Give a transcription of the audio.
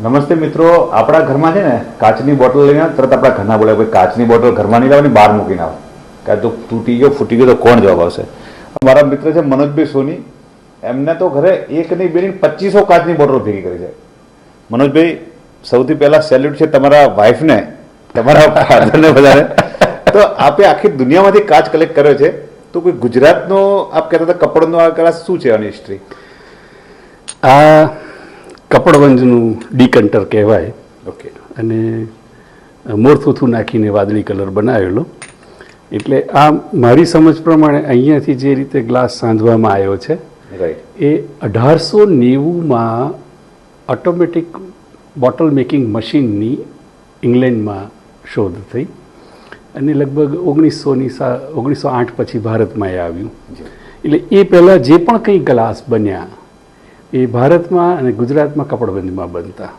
નમસ્તે મિત્રો, આપણા ઘરમાં છે ને કાચની બોટલ લઈને તરત આપણા ઘરના બોલે ભાઈ કાચની બોટલ ઘરમાં નહીં લાવવાની, બહાર મૂકીને આવો. કાં તો તૂટી ગયો ફૂટી ગયો તો કોણ જવાબ આવશે? મારા મિત્ર છે મનોજભાઈ સોની, એમને તો ઘરે એક નહીં બે નહીં 2500 કાચની બોટલો ભેગી કરી છે. મનોજભાઈ, સૌથી પહેલા સેલ્યુટ છે તમારા વાઈફને, તમારા ફાધરને બધાને. તો આપે આખી દુનિયામાંથી કાચ કલેક્ટ કર્યો છે. તો કોઈ ગુજરાતનો આપ કહેતા હતા કપડનો આ કલા શું છે આની હિસ્ટ્રી? આ કપડવંજનું ડીકન્ટર કહેવાય. ઓકે. અને મોરથુથું નાખીને વાદળી કલર બનાવેલો. એટલે આ મારી સમજ પ્રમાણે અહીંયાથી જે રીતે ગ્લાસ સાંધવામાં આવ્યો છે રાઈટ, એ 1890માં ઓટોમેટિક બોટલ મેકિંગ મશીનની ઇંગ્લેન્ડમાં શોધ થઈ અને લગભગ 1908 પછી ભારતમાં એ આવ્યું. એટલે એ પહેલાં જે પણ કંઈ ગ્લાસ બન્યા એ ભારતમાં અને ગુજરાતમાં કપડવંજમાં બનતા.